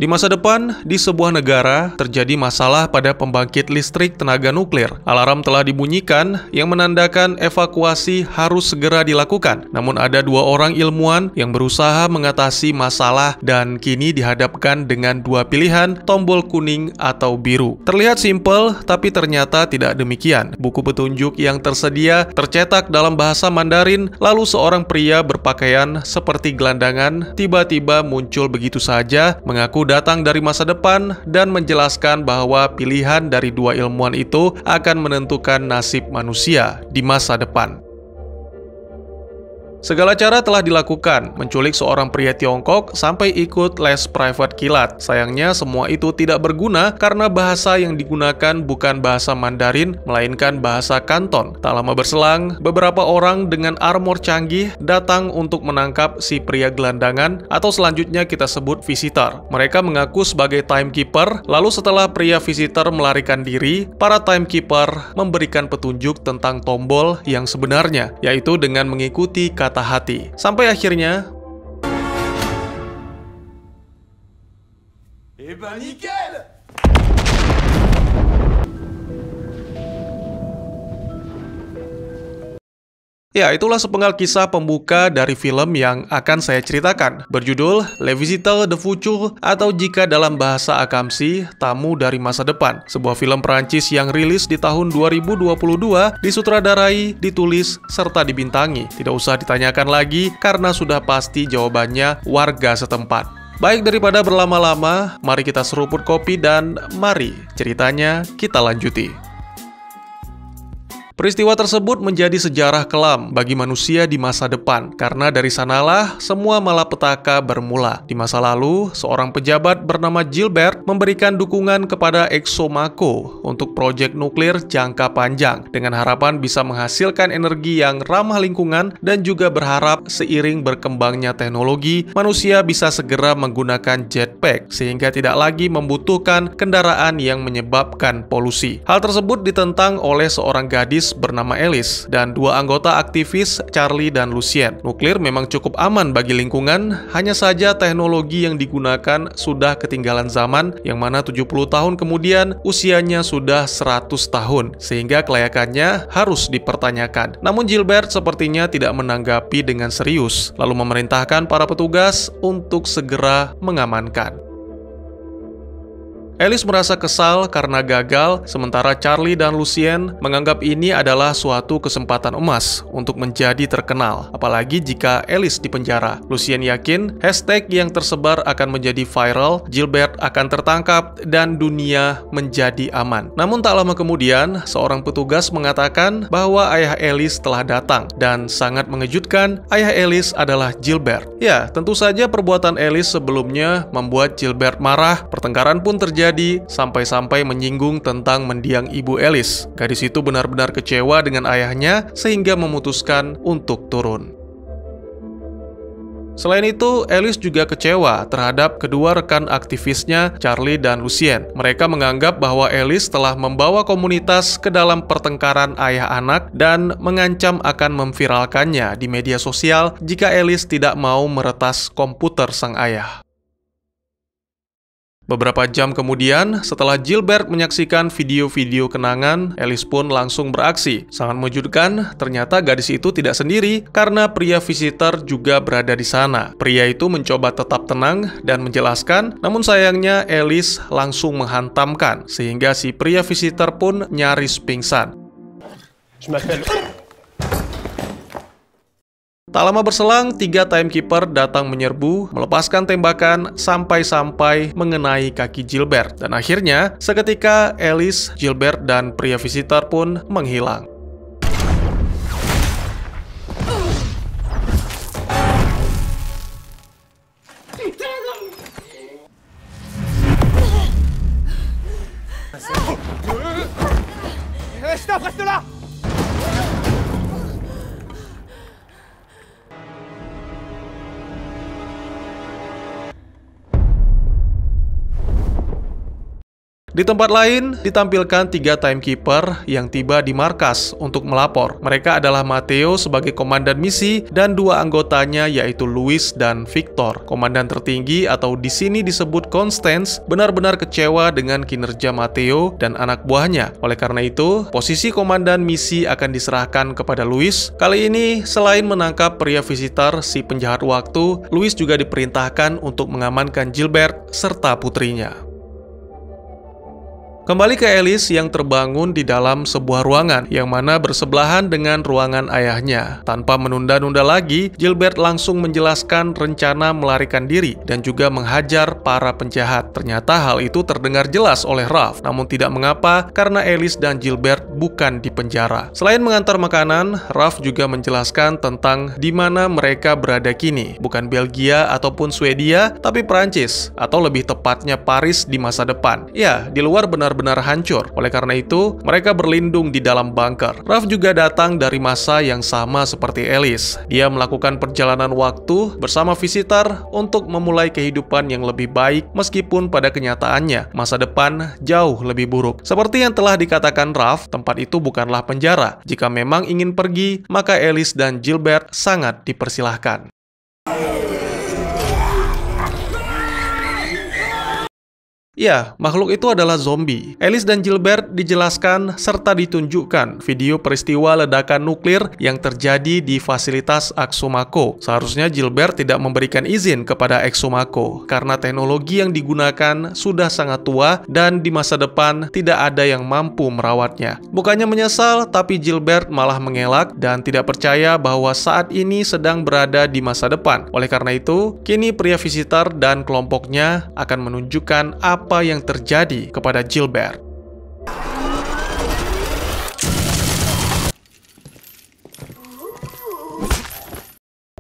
Di masa depan, di sebuah negara, terjadi masalah pada pembangkit listrik tenaga nuklir. Alarm telah dibunyikan yang menandakan evakuasi harus segera dilakukan. Namun ada dua orang ilmuwan yang berusaha mengatasi masalah dan kini dihadapkan dengan dua pilihan, tombol kuning atau biru. Terlihat simpel, tapi ternyata tidak demikian. Buku petunjuk yang tersedia tercetak dalam bahasa Mandarin, lalu seorang pria berpakaian seperti gelandangan tiba-tiba muncul begitu saja, mengaku datang dari masa depan dan menjelaskan bahwa pilihan dari dua ilmuwan itu akan menentukan nasib manusia di masa depan. Segala cara telah dilakukan, menculik seorang pria Tiongkok sampai ikut les private kilat. Sayangnya semua itu tidak berguna karena bahasa yang digunakan bukan bahasa Mandarin, melainkan bahasa Kanton. Tak lama berselang, beberapa orang dengan armor canggih datang untuk menangkap si pria gelandangan atau selanjutnya kita sebut visitor. Mereka mengaku sebagai timekeeper, lalu setelah pria visitor melarikan diri, para timekeeper memberikan petunjuk tentang tombol yang sebenarnya, yaitu dengan mengikuti kata hati. Sampai akhirnya nickel! Ya, itulah sepenggal kisah pembuka dari film yang akan saya ceritakan. Berjudul Le Visiteur de Futur atau jika dalam bahasa Akamsi, Tamu dari Masa Depan. Sebuah film Perancis yang rilis di tahun 2022, disutradarai, ditulis, serta dibintangi. Tidak usah ditanyakan lagi karena sudah pasti jawabannya warga setempat. Baik, daripada berlama-lama, mari kita seruput kopi dan mari ceritanya kita lanjuti. Peristiwa tersebut menjadi sejarah kelam bagi manusia di masa depan, karena dari sanalah semua malapetaka bermula. Di masa lalu, seorang pejabat bernama Gilbert memberikan dukungan kepada ExxonMobil untuk proyek nuklir jangka panjang, dengan harapan bisa menghasilkan energi yang ramah lingkungan dan juga berharap seiring berkembangnya teknologi, manusia bisa segera menggunakan jetpack, sehingga tidak lagi membutuhkan kendaraan yang menyebabkan polusi. Hal tersebut ditentang oleh seorang gadis bernama Alice dan dua anggota aktivis Charlie dan Lucien. Nuklir memang cukup aman bagi lingkungan, hanya saja teknologi yang digunakan sudah ketinggalan zaman, yang mana 70 tahun kemudian usianya sudah 100 tahun, sehingga kelayakannya harus dipertanyakan. Namun Gilbert sepertinya tidak menanggapi dengan serius, lalu memerintahkan para petugas untuk segera mengamankan. Alice merasa kesal karena gagal, sementara Charlie dan Lucien menganggap ini adalah suatu kesempatan emas untuk menjadi terkenal, apalagi jika Alice dipenjara. Lucien yakin hashtag yang tersebar akan menjadi viral, Gilbert akan tertangkap, dan dunia menjadi aman. Namun tak lama kemudian, seorang petugas mengatakan bahwa ayah Alice telah datang, dan sangat mengejutkan, ayah Alice adalah Gilbert. Ya, tentu saja perbuatan Alice sebelumnya membuat Gilbert marah, pertengkaran pun terjadi, sampai-sampai menyinggung tentang mendiang ibu Alice. Gadis itu benar-benar kecewa dengan ayahnya sehingga memutuskan untuk turun. Selain itu, Alice juga kecewa terhadap kedua rekan aktivisnya, Charlie dan Lucien. Mereka menganggap bahwa Alice telah membawa komunitas ke dalam pertengkaran ayah anak dan mengancam akan memviralkannya di media sosial jika Alice tidak mau meretas komputer sang ayah. Beberapa jam kemudian, setelah Gilbert menyaksikan video-video kenangan, Alice pun langsung beraksi. Sangat mengejutkan, ternyata gadis itu tidak sendiri karena pria visitor juga berada di sana. Pria itu mencoba tetap tenang dan menjelaskan, namun sayangnya Alice langsung menghantamkan, sehingga si pria visitor pun nyaris pingsan. Tak lama berselang, 3 timekeeper datang menyerbu, melepaskan tembakan sampai-sampai mengenai kaki Gilbert. Dan akhirnya, seketika Alice, Gilbert, dan pria visitor pun menghilang. Stop, reste là! Di tempat lain, ditampilkan 3 timekeeper yang tiba di markas untuk melapor. Mereka adalah Matteo sebagai komandan misi dan 2 anggotanya yaitu Luis dan Victor. Komandan tertinggi atau di sini disebut Constance benar-benar kecewa dengan kinerja Matteo dan anak buahnya. Oleh karena itu, posisi komandan misi akan diserahkan kepada Luis. Kali ini, selain menangkap pria visitor si penjahat waktu, Luis juga diperintahkan untuk mengamankan Gilbert serta putrinya. Kembali ke Alice yang terbangun di dalam sebuah ruangan yang mana bersebelahan dengan ruangan ayahnya. Tanpa menunda-nunda lagi, Gilbert langsung menjelaskan rencana melarikan diri dan juga menghajar para penjahat. Ternyata hal itu terdengar jelas oleh Ralph, namun tidak mengapa karena Alice dan Gilbert bukan di penjara. Selain mengantar makanan, Ralph juga menjelaskan tentang di mana mereka berada kini. Bukan Belgia ataupun Swedia, tapi Prancis, atau lebih tepatnya Paris di masa depan. Ya, di luar benar-benar hancur. Oleh karena itu, mereka berlindung di dalam bunker. Ralph juga datang dari masa yang sama seperti Alice. Dia melakukan perjalanan waktu bersama visitor untuk memulai kehidupan yang lebih baik meskipun pada kenyataannya masa depan jauh lebih buruk. Seperti yang telah dikatakan Ralph, tempat itu bukanlah penjara. Jika memang ingin pergi, maka Alice dan Gilbert sangat dipersilahkan. Ya, makhluk itu adalah zombie. Alice dan Gilbert dijelaskan serta ditunjukkan video peristiwa ledakan nuklir yang terjadi di fasilitas Axomaco. Seharusnya Gilbert tidak memberikan izin kepada Axomaco karena teknologi yang digunakan sudah sangat tua dan di masa depan tidak ada yang mampu merawatnya. Bukannya menyesal, tapi Gilbert malah mengelak dan tidak percaya bahwa saat ini sedang berada di masa depan. Oleh karena itu, kini pria visitor dan kelompoknya akan menunjukkan apa yang terjadi kepada Gilbert.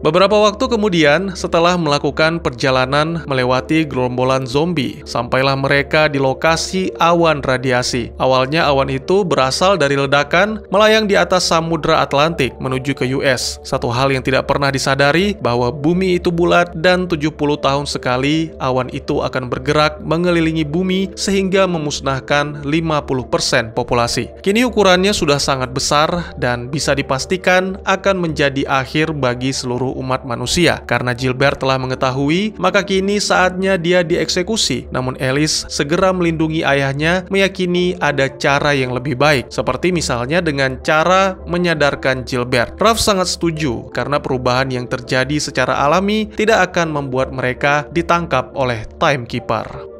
Beberapa waktu kemudian, setelah melakukan perjalanan melewati gerombolan zombie, sampailah mereka di lokasi awan radiasi. Awalnya awan itu berasal dari ledakan melayang di atas Samudra Atlantik menuju ke US. Satu hal yang tidak pernah disadari bahwa bumi itu bulat dan 70 tahun sekali awan itu akan bergerak mengelilingi bumi sehingga memusnahkan 50% populasi. Kini ukurannya sudah sangat besar dan bisa dipastikan akan menjadi akhir bagi seluruh umat manusia. Karena Gilbert telah mengetahui, maka kini saatnya dia dieksekusi. Namun Alice segera melindungi ayahnya, meyakini ada cara yang lebih baik, seperti misalnya dengan cara menyadarkan Gilbert. Ralph sangat setuju, karena perubahan yang terjadi secara alami tidak akan membuat mereka ditangkap oleh Timekeeper.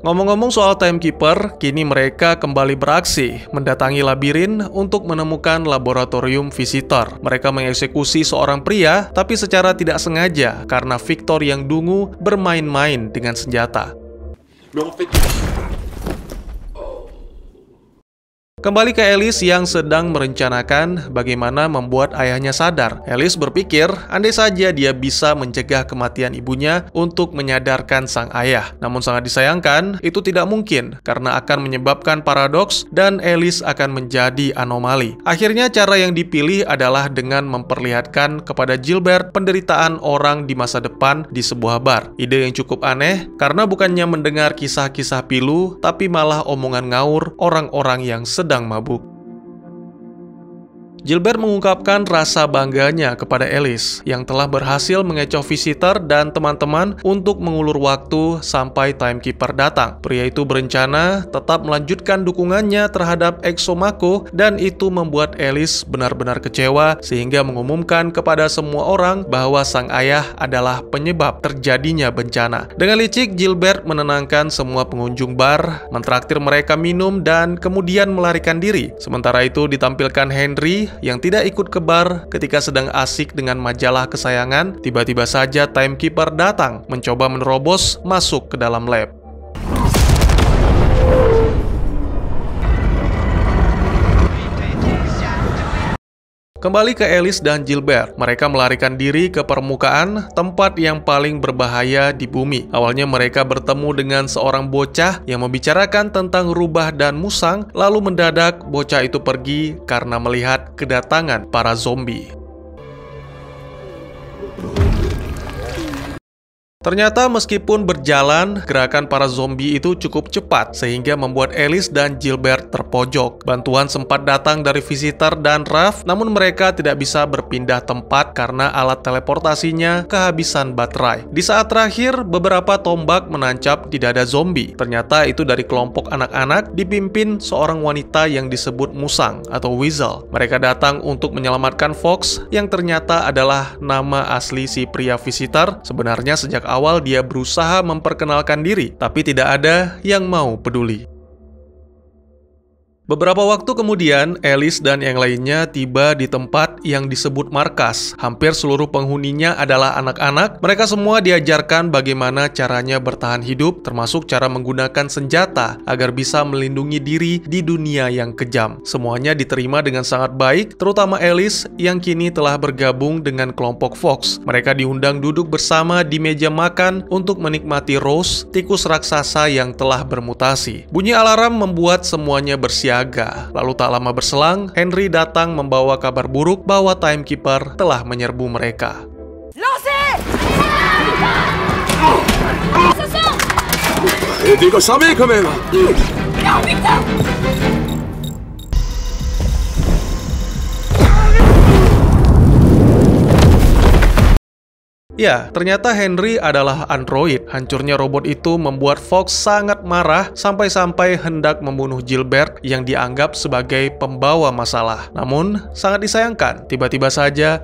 Ngomong-ngomong soal Timekeeper, kini mereka kembali beraksi, mendatangi labirin untuk menemukan laboratorium visitor. Mereka mengeksekusi seorang pria, tapi secara tidak sengaja, karena Victor yang dungu bermain-main dengan senjata. Kembali ke Alice yang sedang merencanakan bagaimana membuat ayahnya sadar. Alice berpikir, andai saja dia bisa mencegah kematian ibunya untuk menyadarkan sang ayah. Namun sangat disayangkan, itu tidak mungkin karena akan menyebabkan paradoks dan Alice akan menjadi anomali. Akhirnya cara yang dipilih adalah dengan memperlihatkan kepada Gilbert penderitaan orang di masa depan di sebuah bar. Ide yang cukup aneh karena bukannya mendengar kisah-kisah pilu, tapi malah omongan ngawur orang-orang yang sedang mabuk. Gilbert mengungkapkan rasa bangganya kepada Alice yang telah berhasil mengecoh visitor dan teman-teman untuk mengulur waktu sampai Timekeeper datang. Pria itu berencana tetap melanjutkan dukungannya terhadap Axomaco dan itu membuat Alice benar-benar kecewa sehingga mengumumkan kepada semua orang bahwa sang ayah adalah penyebab terjadinya bencana. Dengan licik, Gilbert menenangkan semua pengunjung bar, mentraktir mereka minum dan kemudian melarikan diri. Sementara itu ditampilkan Henry yang tidak ikut ke bar ketika sedang asik dengan majalah kesayangan. Tiba-tiba saja Timekeeper datang mencoba menerobos masuk ke dalam lab. Kembali ke Alice dan Gilbert, mereka melarikan diri ke permukaan, tempat yang paling berbahaya di bumi. Awalnya mereka bertemu dengan seorang bocah yang membicarakan tentang rubah dan musang, lalu mendadak bocah itu pergi karena melihat kedatangan para zombie. Ternyata meskipun berjalan, gerakan para zombie itu cukup cepat sehingga membuat Alice dan Gilbert terpojok. Bantuan sempat datang dari Visitor dan Raph, namun mereka tidak bisa berpindah tempat karena alat teleportasinya kehabisan baterai. Di saat terakhir, beberapa tombak menancap di dada zombie. Ternyata itu dari kelompok anak-anak dipimpin seorang wanita yang disebut Musang atau Weasel. Mereka datang untuk menyelamatkan Fox yang ternyata adalah nama asli si pria Visitor. Sebenarnya sejak awal dia berusaha memperkenalkan diri, tapi tidak ada yang mau peduli. Beberapa waktu kemudian, Alice dan yang lainnya tiba di tempat yang disebut markas. Hampir seluruh penghuninya adalah anak-anak. Mereka semua diajarkan bagaimana caranya bertahan hidup, termasuk cara menggunakan senjata agar bisa melindungi diri di dunia yang kejam. Semuanya diterima dengan sangat baik, terutama Alice yang kini telah bergabung dengan kelompok Fox. Mereka diundang duduk bersama di meja makan untuk menikmati Rose, tikus raksasa yang telah bermutasi. Bunyi alarm membuat semuanya bersiaga. Lalu tak lama berselang, Henry datang membawa kabar buruk bahwa Timekeeper telah menyerbu mereka. Ya, ternyata Henry adalah android. Hancurnya robot itu membuat Fox sangat marah sampai-sampai hendak membunuh Gilbert yang dianggap sebagai pembawa masalah. Namun, sangat disayangkan, tiba-tiba saja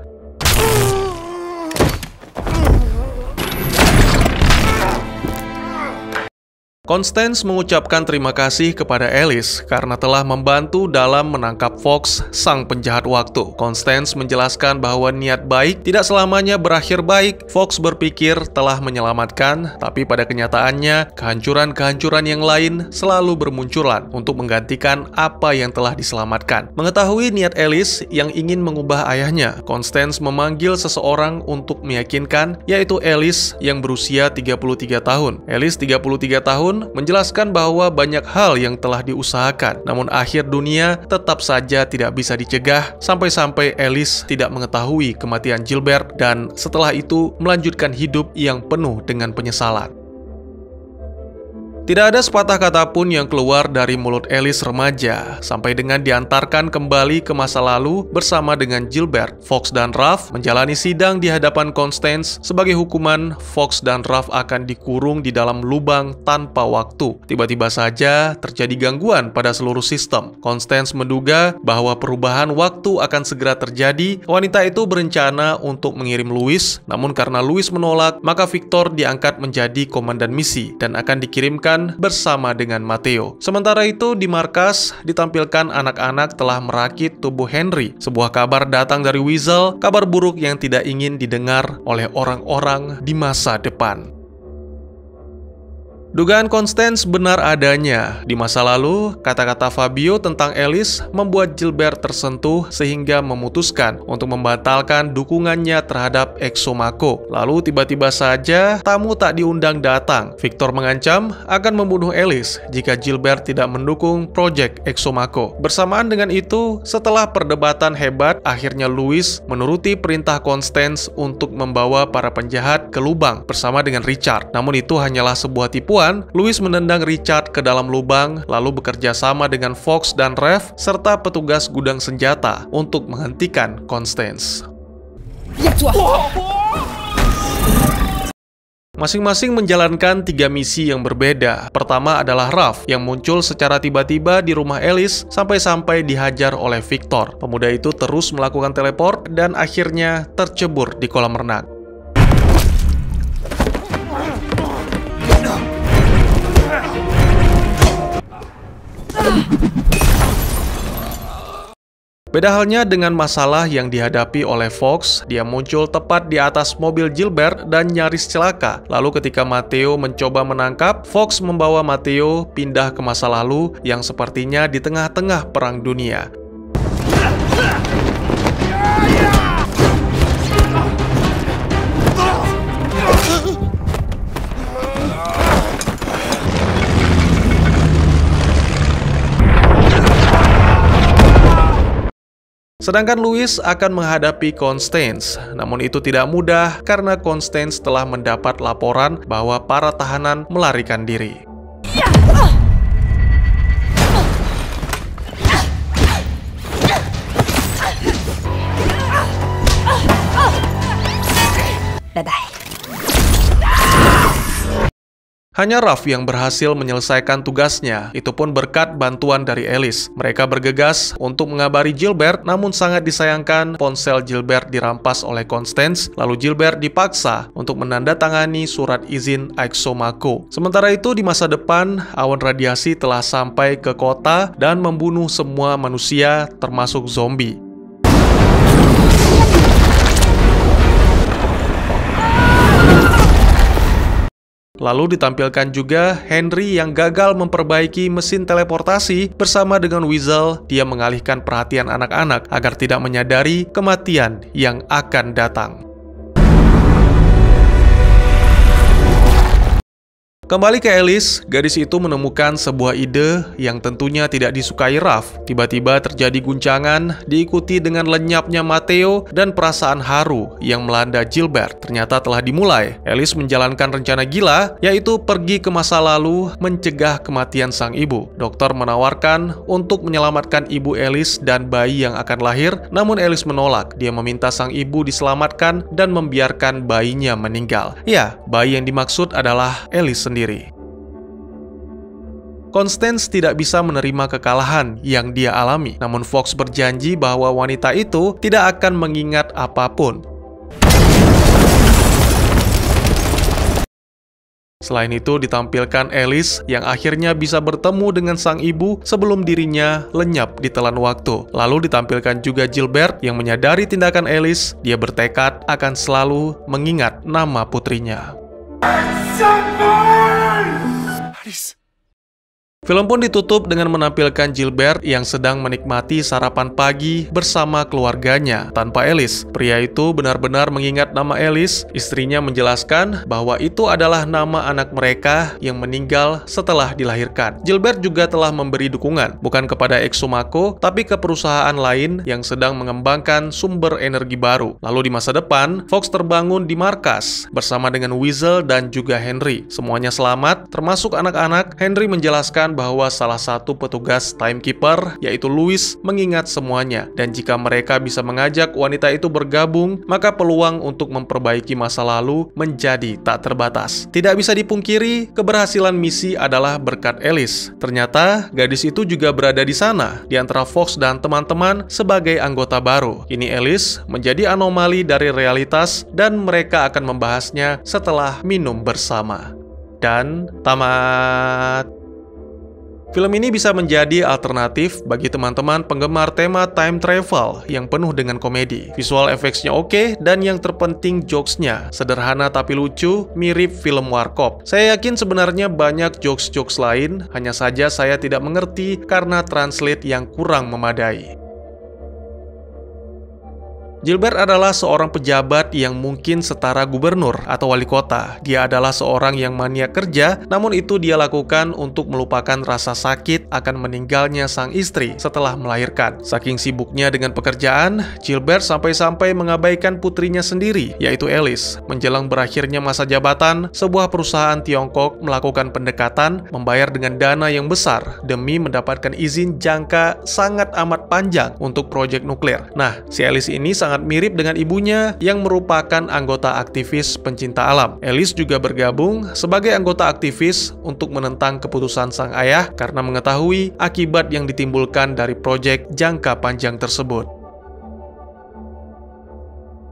Constance mengucapkan terima kasih kepada Alice karena telah membantu dalam menangkap Fox, sang penjahat waktu. Constance menjelaskan bahwa niat baik tidak selamanya berakhir baik. Fox berpikir telah menyelamatkan, tapi pada kenyataannya, kehancuran-kehancuran yang lain selalu bermunculan untuk menggantikan apa yang telah diselamatkan. Mengetahui niat Alice yang ingin mengubah ayahnya, Constance memanggil seseorang untuk meyakinkan, yaitu Alice yang berusia 33 tahun. Alice 33 tahun menjelaskan bahwa banyak hal yang telah diusahakan, namun akhir dunia tetap saja tidak bisa dicegah sampai-sampai Alice tidak mengetahui kematian Gilbert dan setelah itu melanjutkan hidup yang penuh dengan penyesalan. Tidak ada sepatah kata pun yang keluar dari mulut Alice remaja, sampai dengan diantarkan kembali ke masa lalu bersama dengan Gilbert. Fox dan Raph menjalani sidang di hadapan Constance. Sebagai hukuman, Fox dan Raph akan dikurung di dalam lubang tanpa waktu. Tiba-tiba saja terjadi gangguan pada seluruh sistem. Constance menduga bahwa perubahan waktu akan segera terjadi. Wanita itu berencana untuk mengirim Louis, namun karena Louis menolak, maka Victor diangkat menjadi komandan misi dan akan dikirimkan bersama dengan Matteo. Sementara itu di markas ditampilkan anak-anak telah merakit tubuh Henry. Sebuah kabar datang dari Weasel, kabar buruk yang tidak ingin didengar oleh orang-orang di masa depan. Dugaan Constance benar adanya. Di masa lalu, kata-kata Fabio tentang Alice membuat Gilbert tersentuh sehingga memutuskan untuk membatalkan dukungannya terhadap Exomaco. Lalu tiba-tiba saja tamu tak diundang datang. Victor mengancam akan membunuh Alice jika Gilbert tidak mendukung proyek Exomaco. Bersamaan dengan itu, setelah perdebatan hebat, akhirnya Louis menuruti perintah Constance untuk membawa para penjahat ke lubang bersama dengan Richard. Namun itu hanyalah sebuah tipuan. Louis menendang Richard ke dalam lubang, lalu bekerja sama dengan Fox dan Raph serta petugas gudang senjata untuk menghentikan Constance. Masing-masing menjalankan 3 misi yang berbeda. Pertama adalah Raph yang muncul secara tiba-tiba di rumah Alice sampai-sampai dihajar oleh Victor. Pemuda itu terus melakukan teleport dan akhirnya tercebur di kolam renang. Beda halnya dengan masalah yang dihadapi oleh Fox, dia muncul tepat di atas mobil Gilbert dan nyaris celaka. Lalu ketika Matteo mencoba menangkap, Fox membawa Matteo pindah ke masa lalu yang sepertinya di tengah-tengah perang dunia. Sedangkan Louis akan menghadapi Constance. Namun itu tidak mudah karena Constance telah mendapat laporan bahwa para tahanan melarikan diri. Bye-bye. Hanya Raph yang berhasil menyelesaikan tugasnya, itu pun berkat bantuan dari Alice. Mereka bergegas untuk mengabari Gilbert, namun sangat disayangkan ponsel Gilbert dirampas oleh Constance, lalu Gilbert dipaksa untuk menandatangani surat izin Aixomako. Sementara itu, di masa depan, awan radiasi telah sampai ke kota dan membunuh semua manusia, termasuk zombie. Lalu ditampilkan juga Henry yang gagal memperbaiki mesin teleportasi bersama dengan Weasel. Dia mengalihkan perhatian anak-anak agar tidak menyadari kematian yang akan datang. Kembali ke Alice, gadis itu menemukan sebuah ide yang tentunya tidak disukai Raph. Tiba-tiba terjadi guncangan, diikuti dengan lenyapnya Matteo dan perasaan haru yang melanda Gilbert. Ternyata telah dimulai. Alice menjalankan rencana gila, yaitu pergi ke masa lalu mencegah kematian sang ibu. Dokter menawarkan untuk menyelamatkan ibu Alice dan bayi yang akan lahir, namun Alice menolak. Dia meminta sang ibu diselamatkan dan membiarkan bayinya meninggal. Ya, bayi yang dimaksud adalah Alice sendiri. Constance tidak bisa menerima kekalahan yang dia alami, namun Fox berjanji bahwa wanita itu tidak akan mengingat apapun. Selain itu, ditampilkan Alice yang akhirnya bisa bertemu dengan sang ibu sebelum dirinya lenyap ditelan waktu. Lalu ditampilkan juga Gilbert yang menyadari tindakan Alice. Dia bertekad akan selalu mengingat nama putrinya. Film pun ditutup dengan menampilkan Gilbert yang sedang menikmati sarapan pagi bersama keluarganya tanpa Alice. Pria itu benar-benar mengingat nama Alice. Istrinya menjelaskan bahwa itu adalah nama anak mereka yang meninggal setelah dilahirkan. Gilbert juga telah memberi dukungan, bukan kepada Aixomako, tapi ke perusahaan lain yang sedang mengembangkan sumber energi baru. Lalu di masa depan, Fox terbangun di markas bersama dengan Weasel dan juga Henry. Semuanya selamat, termasuk anak-anak. Henry menjelaskan bahwa salah satu petugas timekeeper, yaitu Louis, mengingat semuanya. Dan jika mereka bisa mengajak wanita itu bergabung, maka peluang untuk memperbaiki masa lalu menjadi tak terbatas. Tidak bisa dipungkiri, keberhasilan misi adalah berkat Alice. Ternyata, gadis itu juga berada di sana, di antara Fox dan teman-teman sebagai anggota baru. Kini Alice menjadi anomali dari realitas, dan mereka akan membahasnya setelah minum bersama. Dan tamat. Film ini bisa menjadi alternatif bagi teman-teman penggemar tema time travel yang penuh dengan komedi. Visual effects-nya oke, dan yang terpenting jokes-nya sederhana tapi lucu, mirip film Warkop. Saya yakin sebenarnya banyak jokes-jokes lain, hanya saja saya tidak mengerti karena translate yang kurang memadai. Gilbert adalah seorang pejabat yang mungkin setara gubernur atau wali kota. Dia adalah seorang yang maniak kerja, namun itu dia lakukan untuk melupakan rasa sakit akan meninggalnya sang istri setelah melahirkan. Saking sibuknya dengan pekerjaan, Gilbert sampai-sampai mengabaikan putrinya sendiri, yaitu Alice. Menjelang berakhirnya masa jabatan, sebuah perusahaan Tiongkok melakukan pendekatan, membayar dengan dana yang besar demi mendapatkan izin jangka sangat amat panjang untuk proyek nuklir. Nah, si Alice ini sangat mirip dengan ibunya yang merupakan anggota aktivis pencinta alam. Alice juga bergabung sebagai anggota aktivis untuk menentang keputusan sang ayah karena mengetahui akibat yang ditimbulkan dari proyek jangka panjang tersebut.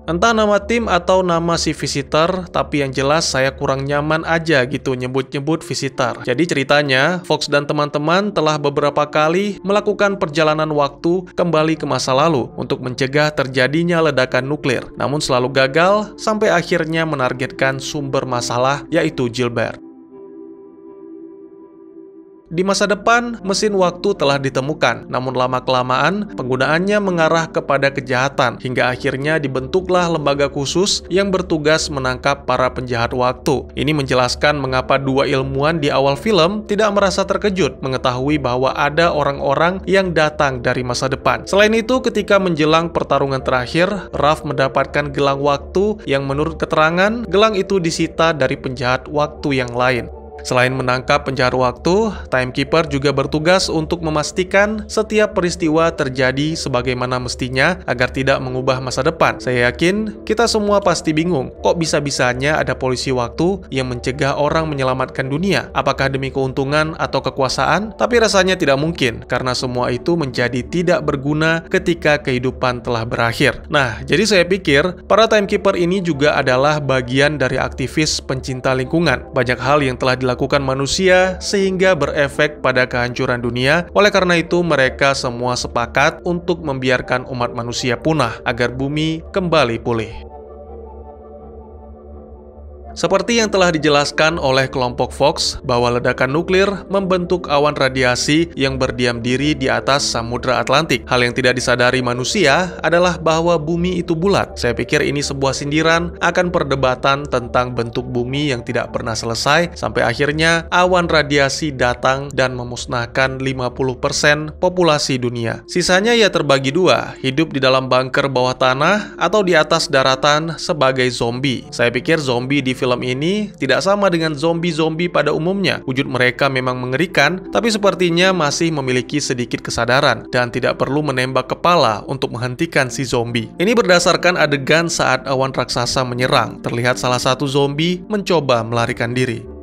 Entah nama tim atau nama si visitor, tapi yang jelas saya kurang nyaman aja gitu nyebut-nyebut visitor. Jadi ceritanya, Fox dan teman-teman telah beberapa kali melakukan perjalanan waktu kembali ke masa lalu untuk mencegah terjadinya ledakan nuklir. Namun selalu gagal sampai akhirnya menargetkan sumber masalah, yaitu Gilbert. Di masa depan, mesin waktu telah ditemukan, namun lama-kelamaan penggunaannya mengarah kepada kejahatan, hingga akhirnya dibentuklah lembaga khusus yang bertugas menangkap para penjahat waktu. Ini menjelaskan mengapa dua ilmuwan di awal film tidak merasa terkejut mengetahui bahwa ada orang-orang yang datang dari masa depan. Selain itu, ketika menjelang pertarungan terakhir, Raph mendapatkan gelang waktu yang menurut keterangan, gelang itu disita dari penjahat waktu yang lain. Selain menangkap penjahat waktu, Timekeeper juga bertugas untuk memastikan setiap peristiwa terjadi sebagaimana mestinya agar tidak mengubah masa depan. Saya yakin kita semua pasti bingung, kok bisa-bisanya ada polisi waktu yang mencegah orang menyelamatkan dunia? Apakah demi keuntungan atau kekuasaan? Tapi rasanya tidak mungkin, karena semua itu menjadi tidak berguna ketika kehidupan telah berakhir. Nah, jadi saya pikir, para Timekeeper ini juga adalah bagian dari aktivis pencinta lingkungan. Banyak hal yang telah dilakukan manusia sehingga berefek pada kehancuran dunia. Oleh karena itu, mereka semua sepakat untuk membiarkan umat manusia punah agar bumi kembali pulih. Seperti yang telah dijelaskan oleh kelompok Fox, bahwa ledakan nuklir membentuk awan radiasi yang berdiam diri di atas Samudra Atlantik. Hal yang tidak disadari manusia adalah bahwa bumi itu bulat. Saya pikir ini sebuah sindiran akan perdebatan tentang bentuk bumi yang tidak pernah selesai, sampai akhirnya awan radiasi datang dan memusnahkan 50% populasi dunia. Sisanya ya terbagi dua, hidup di dalam bunker bawah tanah atau di atas daratan sebagai zombie. Saya pikir zombie di film ini tidak sama dengan zombie-zombie pada umumnya. Wujud mereka memang mengerikan, tapi sepertinya masih memiliki sedikit kesadaran dan tidak perlu menembak kepala untuk menghentikan si zombie. Ini berdasarkan adegan saat awan raksasa menyerang. Terlihat salah satu zombie mencoba melarikan diri.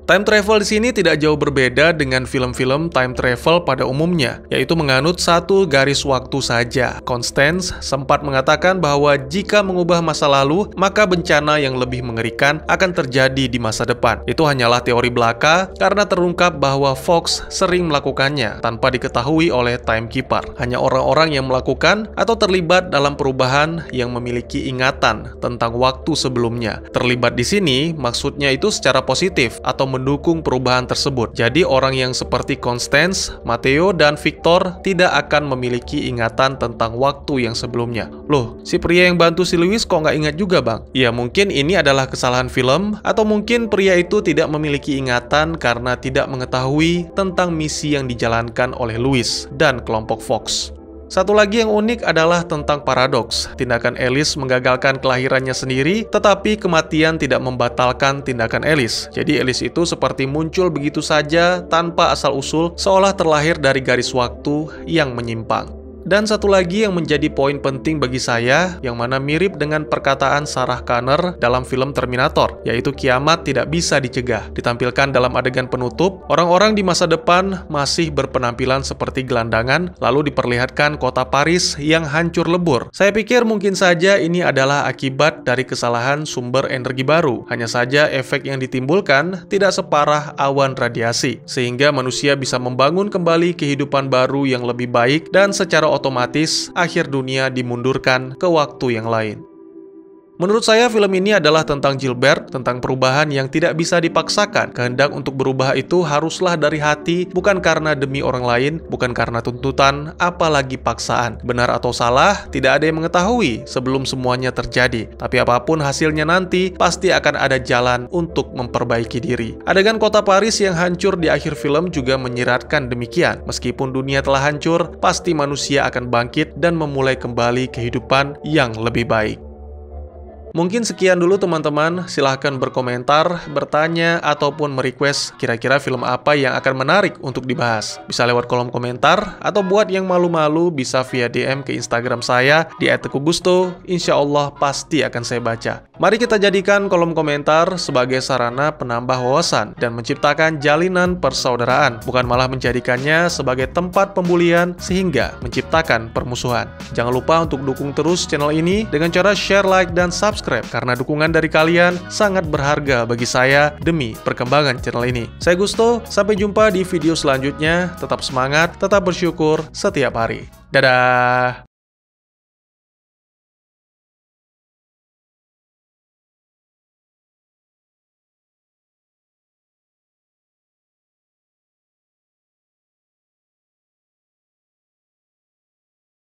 Time travel di sini tidak jauh berbeda dengan film-film time travel pada umumnya, yaitu menganut satu garis waktu saja. Constance sempat mengatakan bahwa jika mengubah masa lalu, maka bencana yang lebih mengerikan akan terjadi di masa depan. Itu hanyalah teori belaka karena terungkap bahwa Fox sering melakukannya tanpa diketahui oleh Timekeeper. Hanya orang-orang yang melakukan atau terlibat dalam perubahan yang memiliki ingatan tentang waktu sebelumnya. Terlibat di sini maksudnya itu secara positif atau mendukung perubahan tersebut. Jadi orang yang seperti Constance, Matteo, dan Victor tidak akan memiliki ingatan tentang waktu yang sebelumnya. Loh, si pria yang bantu si Lewis kok nggak ingat juga, Bang? Ya mungkin ini adalah kesalahan film, atau mungkin pria itu tidak memiliki ingatan karena tidak mengetahui tentang misi yang dijalankan oleh Lewis dan kelompok Fox. Satu lagi yang unik adalah tentang paradoks. Tindakan Alice menggagalkan kelahirannya sendiri, tetapi kematian tidak membatalkan tindakan Alice. Jadi Alice itu seperti muncul begitu saja tanpa asal-usul, seolah terlahir dari garis waktu yang menyimpang. Dan satu lagi yang menjadi poin penting bagi saya, yang mana mirip dengan perkataan Sarah Connor dalam film Terminator, yaitu kiamat tidak bisa dicegah. Ditampilkan dalam adegan penutup, orang-orang di masa depan masih berpenampilan seperti gelandangan, lalu diperlihatkan kota Paris yang hancur lebur. Saya pikir mungkin saja ini adalah akibat dari kesalahan sumber energi baru. Hanya saja efek yang ditimbulkan tidak separah awan radiasi, sehingga manusia bisa membangun kembali kehidupan baru yang lebih baik, dan secara otomatis akhir dunia dimundurkan ke waktu yang lain. Menurut saya, film ini adalah tentang Gilbert, tentang perubahan yang tidak bisa dipaksakan. Kehendak untuk berubah itu haruslah dari hati, bukan karena demi orang lain, bukan karena tuntutan, apalagi paksaan. Benar atau salah, tidak ada yang mengetahui sebelum semuanya terjadi. Tapi apapun hasilnya nanti, pasti akan ada jalan untuk memperbaiki diri. Adegan kota Paris yang hancur di akhir film juga menyiratkan demikian. Meskipun dunia telah hancur, pasti manusia akan bangkit dan memulai kembali kehidupan yang lebih baik. Mungkin sekian dulu teman-teman, silahkan berkomentar, bertanya, ataupun merequest kira-kira film apa yang akan menarik untuk dibahas. Bisa lewat kolom komentar, atau buat yang malu-malu bisa via DM ke Instagram saya di @teguhgusto. Insya Allah pasti akan saya baca. Mari kita jadikan kolom komentar sebagai sarana penambah wawasan dan menciptakan jalinan persaudaraan, bukan malah menjadikannya sebagai tempat pembulian sehingga menciptakan permusuhan. Jangan lupa untuk dukung terus channel ini dengan cara share, like, dan subscribe, karena dukungan dari kalian sangat berharga bagi saya demi perkembangan channel ini. Saya Gusto, sampai jumpa di video selanjutnya. Tetap semangat, tetap bersyukur setiap hari. Dadah!